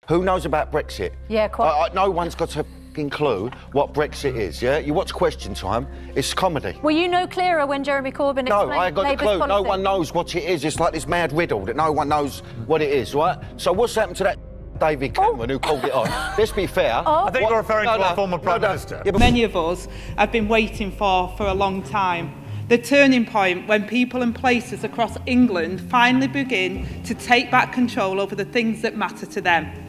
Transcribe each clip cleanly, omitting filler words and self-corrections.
Who knows about Brexit? Yeah, quite. No one's got a fucking clue what Brexit is, yeah? You watch Question Time, it's comedy. Were you no clearer when Jeremy Corbyn explained No, I ain't got a Labour's clue. policy? No one knows what it is. It's like this mad riddle that no one knows what it is, right? So what's happened to that David Cameron who called it on? Let's be fair. I think you're referring to our former Prime Minister. Yeah, Many of us have been waiting for a long time. The turning point when people and places across England finally begin to take back control over the things that matter to them.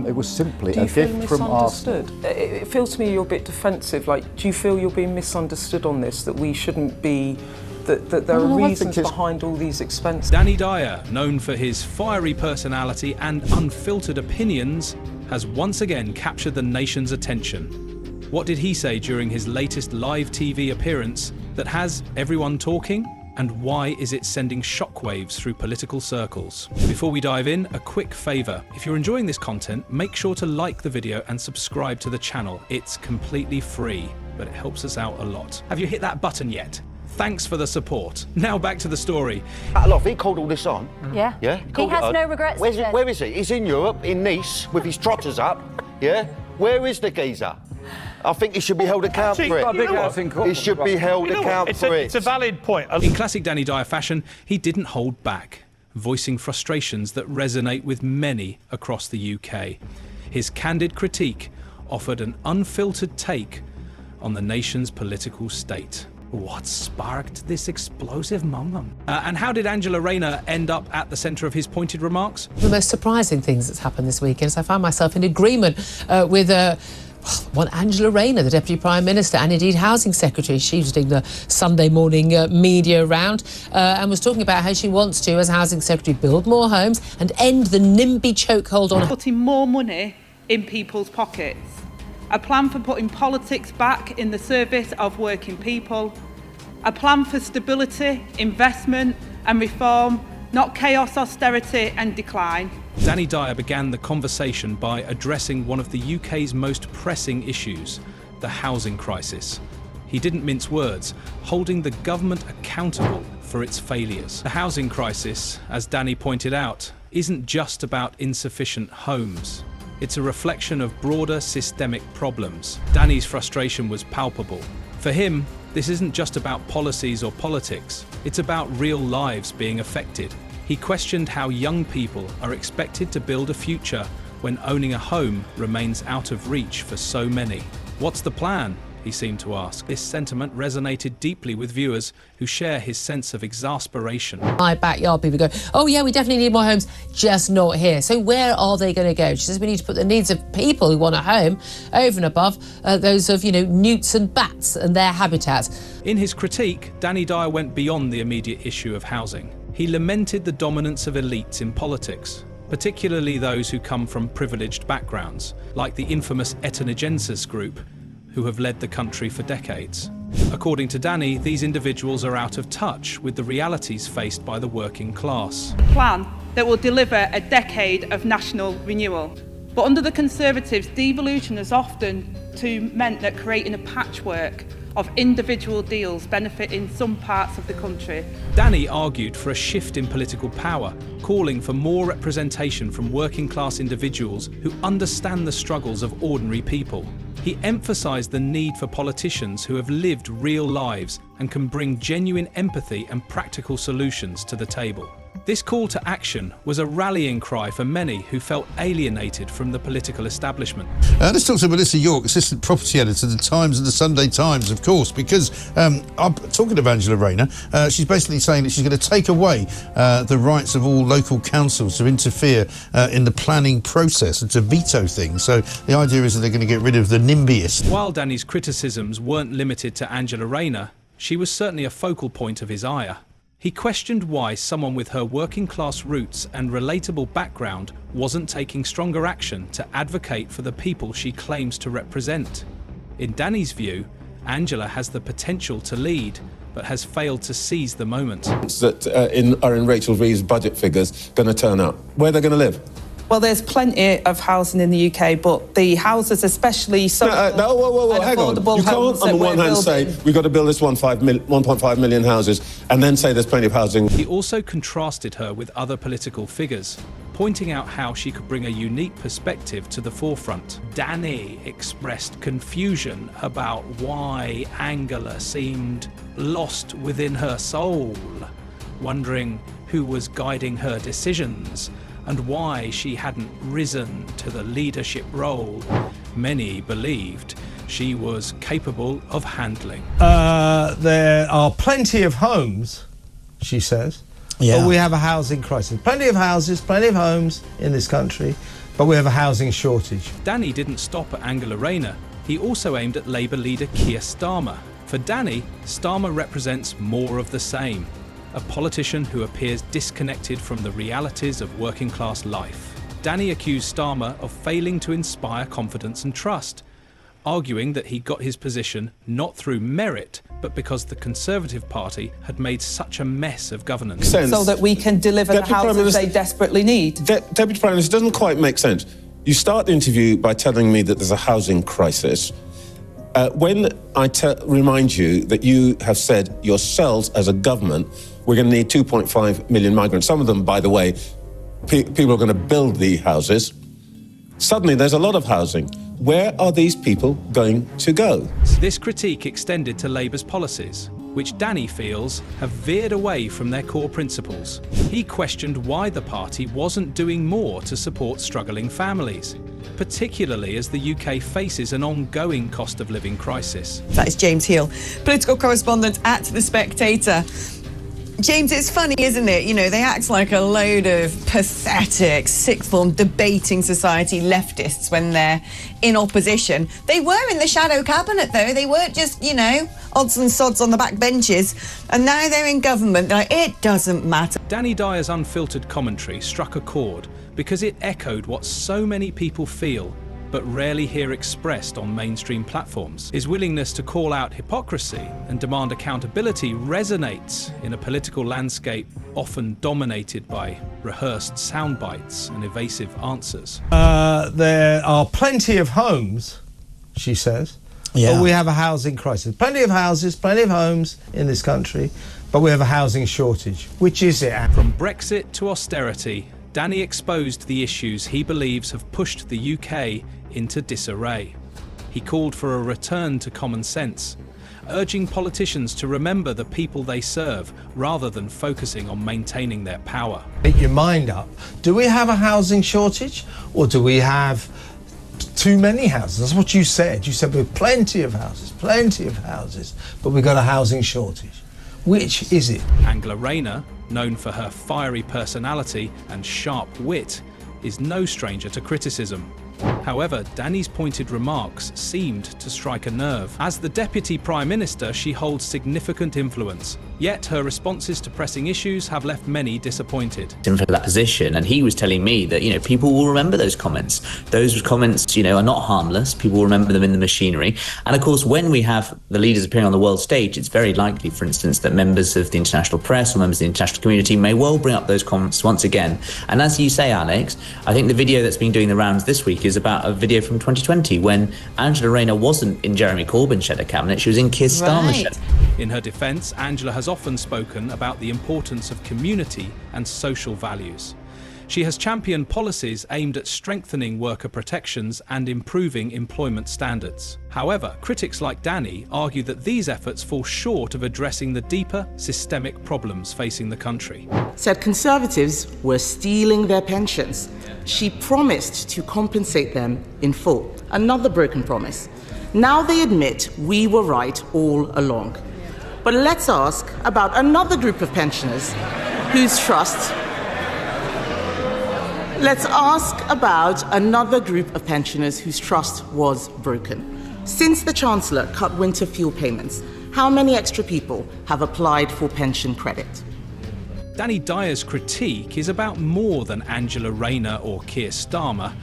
It was simply a gift from Arsenal. It feels to me you're a bit defensive. Like, do you feel you're being misunderstood on this, that we shouldn't be, that there are reasons behind all these expenses? Danny Dyer, known for his fiery personality and unfiltered opinions, has once again captured the nation's attention. What did he say during his latest live TV appearance that has everyone talking? And why is it sending shockwaves through political circles? Before we dive in, a quick favour. If you're enjoying this content, make sure to like the video and subscribe to the channel. It's completely free, but it helps us out a lot. Have you hit that button yet? Thanks for the support. Now back to the story. He called all this on. Yeah. Yeah? He has no regrets. Where is he? He's in Europe, in Nice, with his trotters up. Yeah? Where is the geezer? I think he should be held accountable for it. He should be held accountable for it. It's a valid point. In classic Danny Dyer fashion, he didn't hold back, voicing frustrations that resonate with many across the UK. His candid critique offered an unfiltered take on the nation's political state. What sparked this explosive moment? And how did Angela Rayner end up at the centre of his pointed remarks? The most surprising things that's happened this weekend is I found myself in agreement with Angela Rayner, the Deputy Prime Minister, and indeed Housing Secretary. She was doing the Sunday morning media round and was talking about how she wants to, as Housing Secretary, build more homes and end the NIMBY chokehold on... Putting more money in people's pockets. A plan for putting politics back in the service of working people. A plan for stability, investment and reform, not chaos, austerity and decline. Danny Dyer began the conversation by addressing one of the UK's most pressing issues, the housing crisis. He didn't mince words, holding the government accountable for its failures. The housing crisis, as Danny pointed out, isn't just about insufficient homes. It's a reflection of broader systemic problems. Danny's frustration was palpable. For him, this isn't just about policies or politics, it's about real lives being affected. He questioned how young people are expected to build a future when owning a home remains out of reach for so many. What's the plan? He seemed to ask. This sentiment resonated deeply with viewers who share his sense of exasperation. My backyard, people go, oh yeah, we definitely need more homes, just not here. So where are they going to go? She says we need to put the needs of people who want a home over and above those of, newts and bats and their habitats. In his critique, Danny Dyer went beyond the immediate issue of housing. He lamented the dominance of elites in politics, particularly those who come from privileged backgrounds, like the infamous Ethnogenesis group, who have led the country for decades. According to Danny, these individuals are out of touch with the realities faced by the working class. A plan that will deliver a decade of national renewal. But under the Conservatives, devolution has often meant that creating a patchwork of individual deals benefiting some parts of the country. Danny argued for a shift in political power, calling for more representation from working class individuals who understand the struggles of ordinary people. He emphasised the need for politicians who have lived real lives and can bring genuine empathy and practical solutions to the table. This call to action was a rallying cry for many who felt alienated from the political establishment. Let's talk to Melissa York, Assistant Property Editor of The Times and The Sunday Times, of course, because I'm talking to Angela Rayner. She's basically saying that she's going to take away the rights of all local councils to interfere in the planning process and to veto things. So the idea is that they're going to get rid of the NIMBYists. While Danny's criticisms weren't limited to Angela Rayner, she was certainly a focal point of his ire. He questioned why someone with her working class roots and relatable background wasn't taking stronger action to advocate for the people she claims to represent. In Danny's view, Angela has the potential to lead, but has failed to seize the moment. That are in Rachel Reeves' budget figures going to turn up? Where are they going to live? Well, there's plenty of housing in the UK, but the houses, especially hang on. You can't, on the one hand, say we've got to build this 1.5 million houses, and then say there's plenty of housing. He also contrasted her with other political figures. pointing out how she could bring a unique perspective to the forefront. Danny expressed confusion about why Angela seemed lost within her soul, wondering who was guiding her decisions and why she hadn't risen to the leadership role many believed she was capable of handling. There are plenty of homes, she says, but we have a housing crisis. Plenty of houses, plenty of homes in this country, but we have a housing shortage. Danny didn't stop at Angela Rayner. He also aimed at Labour leader Keir Starmer. For Danny, Starmer represents more of the same. A politician who appears disconnected from the realities of working class life. Danny accused Starmer of failing to inspire confidence and trust, arguing that he got his position not through merit, but because the Conservative Party had made such a mess of governance. So that we can deliver the houses they desperately need. Deputy Prime Minister, doesn't quite make sense. You start the interview by telling me that there's a housing crisis. When I remind you that you have said yourselves as a government, we're going to need 2.5 million migrants. Some of them, by the way, people are going to build the houses. Suddenly, there's a lot of housing. Where are these people going to go? This critique extended to Labour's policies, which Danny feels have veered away from their core principles. He questioned why the party wasn't doing more to support struggling families, particularly as the UK faces an ongoing cost of living crisis. That is James Heal, political correspondent at The Spectator. James, it's funny, isn't it? You know, they act like a load of pathetic, sixth-form debating society leftists when they're in opposition. They were in the shadow cabinet, though. They weren't just, you know, odds and sods on the back benches. And now they're in government. Like, it doesn't matter. Danny Dyer's unfiltered commentary struck a chord because it echoed what so many people feel but rarely hear expressed on mainstream platforms. His willingness to call out hypocrisy and demand accountability resonates in a political landscape often dominated by rehearsed sound bites and evasive answers. There are plenty of homes, she says, but we have a housing crisis. Plenty of houses, plenty of homes in this country, but we have a housing shortage. Which is it? From Brexit to austerity, Danny exposed the issues he believes have pushed the UK into disarray. He called for a return to common sense, urging politicians to remember the people they serve rather than focusing on maintaining their power. Make your mind up. Do we have a housing shortage or do we have too many houses? That's what you said. You said we have plenty of houses, but we've got a housing shortage. Which is it? Angela Rayner, known for her fiery personality and sharp wit, is no stranger to criticism. However, Danny's pointed remarks seemed to strike a nerve. As the Deputy Prime Minister, she holds significant influence. Yet her responses to pressing issues have left many disappointed. In for that position, and he was telling me that, you know, people will remember those comments. Those comments, you know, are not harmless. People will remember them in the machinery. And of course, when we have the leaders appearing on the world stage, it's very likely, for instance, that members of the international press or members of the international community may well bring up those comments once again. And as you say, Alex, I think the video that's been doing the rounds this week is about a video from 2020 when Angela Rayner wasn't in Jeremy Corbyn's shadow cabinet, she was in Keir Starmer's shadow. In her defence, Angela has often spoken about the importance of community and social values. She has championed policies aimed at strengthening worker protections and improving employment standards. However, critics like Danny argue that these efforts fall short of addressing the deeper systemic problems facing the country. Said Conservatives were stealing their pensions. She promised to compensate them in full. Another broken promise. Now they admit we were right all along. But let's ask about another group of pensioners whose trust... Let's ask about another group of pensioners whose trust was broken. Since the Chancellor cut winter fuel payments, how many extra people have applied for pension credit? Danny Dyer's critique is about more than Angela Rayner or Keir Starmer.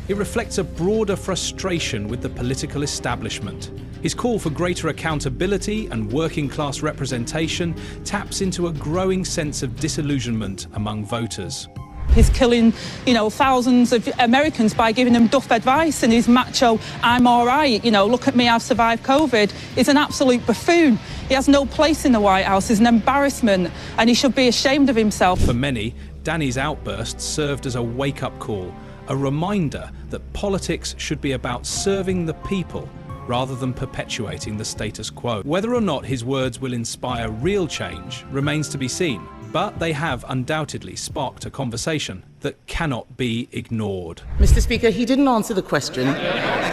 It reflects a broader frustration with the political establishment. His call for greater accountability and working-class representation taps into a growing sense of disillusionment among voters. He's killing, you know, thousands of Americans by giving them duff advice, and his macho, I'm all right, you know, look at me, I've survived COVID, is an absolute buffoon. He has no place in the White House, he's an embarrassment, and he should be ashamed of himself. For many, Danny's outburst served as a wake-up call, a reminder that politics should be about serving the people rather than perpetuating the status quo. Whether or not his words will inspire real change remains to be seen, but they have undoubtedly sparked a conversation that cannot be ignored. Mr. Speaker, he didn't answer the question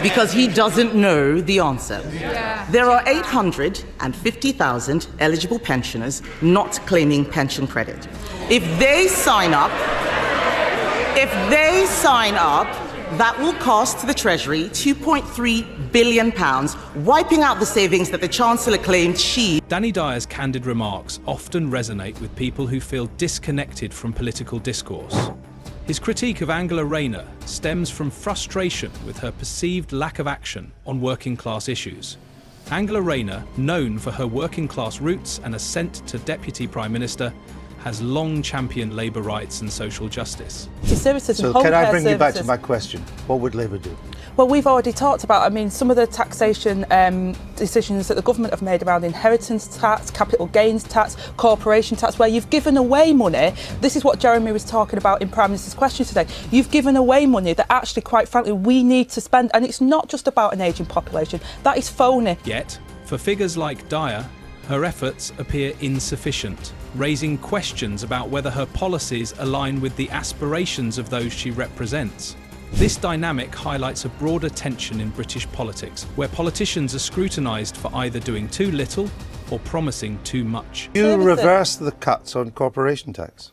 because he doesn't know the answer. There are 850,000 eligible pensioners not claiming pension credit. If they sign up, that will cost the Treasury £2.3 billion, wiping out the savings that the Chancellor claimed she... Danny Dyer's candid remarks often resonate with people who feel disconnected from political discourse. His critique of Angela Rayner stems from frustration with her perceived lack of action on working-class issues. Angela Rayner, known for her working-class roots and ascent to Deputy Prime Minister, has long championed labour rights and social justice. So can I bring you back to my question? What would Labour do? Well, we've already talked about, I mean, some of the taxation decisions that the government have made around inheritance tax, capital gains tax, corporation tax, where you've given away money. This is what Jeremy was talking about in Prime Minister's question today. You've given away money that actually, quite frankly, we need to spend. And it's not just about an ageing population. That is phony. Yet, for figures like Dyer, her efforts appear insufficient, raising questions about whether her policies align with the aspirations of those she represents. This dynamic highlights a broader tension in British politics, where politicians are scrutinised for either doing too little or promising too much. You reverse the cuts on corporation tax.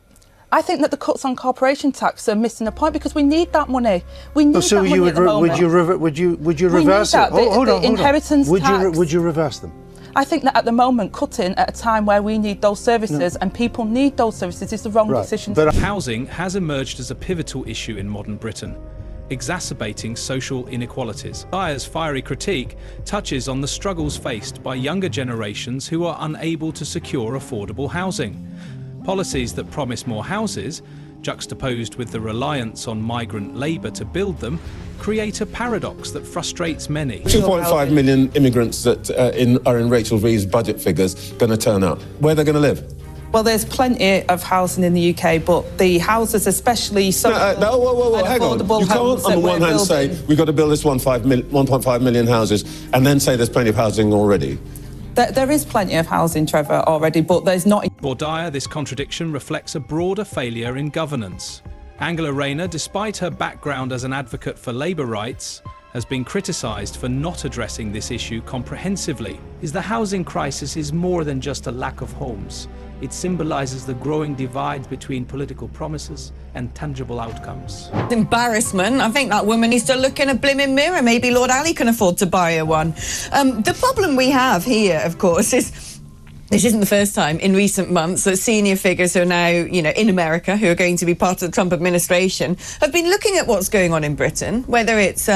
I think that the cuts on corporation tax are missing a point because we need that money. We need that money at the moment. Would you reverse it? Hold on. Inheritance tax. Would you reverse them? I think that at the moment, cutting at a time where we need those services and people need those services is the wrong decision. But housing has emerged as a pivotal issue in modern Britain, exacerbating social inequalities. Dyer's fiery critique touches on the struggles faced by younger generations who are unable to secure affordable housing. Policies that promise more houses, juxtaposed with the reliance on migrant labour to build them, create a paradox that frustrates many. 2.5 million immigrants that are in Rachel Reeves' budget figures going to turn up. Where are they going to live? Well, there's plenty of housing in the UK, but the houses, especially social hang on. You can't, on the one hand, say we've got to build this 1.5 million houses and then say there's plenty of housing already. There is plenty of housing, Trevor, already, but there's not... For Dyer, this contradiction reflects a broader failure in governance. Angela Rayner, despite her background as an advocate for labour rights, has been criticised for not addressing this issue comprehensively. The housing crisis is more than just a lack of homes. It symbolises the growing divide between political promises and tangible outcomes. Embarrassment. I think that woman needs to look in a blimmin' mirror. Maybe Lord Ali can afford to buy her one. The problem we have here, of course, is this isn't the first time in recent months that senior figures who are now, in America, who are going to be part of the Trump administration, have been looking at what's going on in Britain, whether it's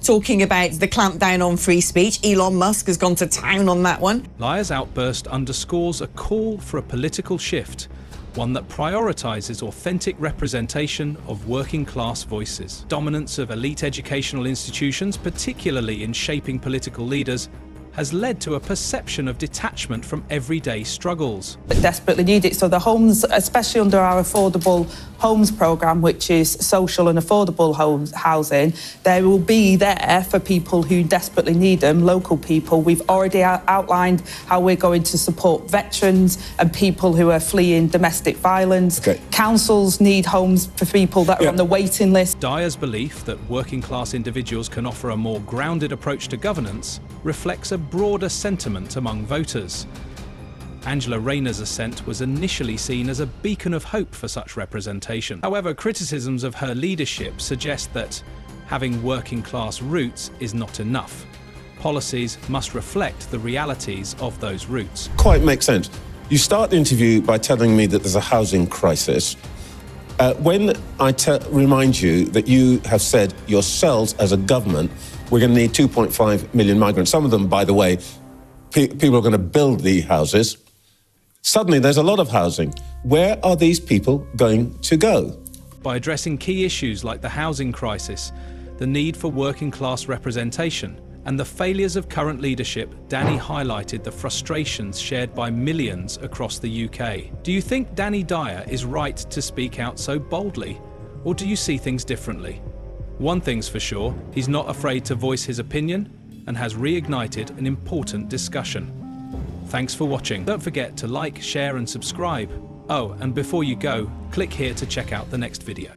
talking about the clampdown on free speech. Elon Musk has gone to town on that one. Dyer's outburst underscores a call for a political shift, one that prioritises authentic representation of working-class voices. Dominance of elite educational institutions, particularly in shaping political leaders, has led to a perception of detachment from everyday struggles. Desperately need it. So the homes, especially under our affordable homes programme, which is social and affordable housing, they will be there for people who desperately need them, local people. We've already outlined how we're going to support veterans and people who are fleeing domestic violence. Councils need homes for people that are on the waiting list. Dyer's belief that working class individuals can offer a more grounded approach to governance reflects a broader sentiment among voters. Angela Rayner's ascent was initially seen as a beacon of hope for such representation. However, criticisms of her leadership suggest that having working-class roots is not enough. Policies must reflect the realities of those roots. Quite makes sense. You start the interview by telling me that there's a housing crisis. When I remind you that you have said yourselves as a government, we're going to need 2.5 million migrants. Some of them, by the way, people are going to build the houses. Suddenly, there's a lot of housing. Where are these people going to go? By addressing key issues like the housing crisis, the need for working-class representation, and the failures of current leadership, Danny highlighted the frustrations shared by millions across the UK. Do you think Danny Dyer is right to speak out so boldly, or do you see things differently? One thing's for sure, he's not afraid to voice his opinion and has reignited an important discussion. Thanks for watching. Don't forget to like, share and subscribe. Oh, and before you go, click here to check out the next video.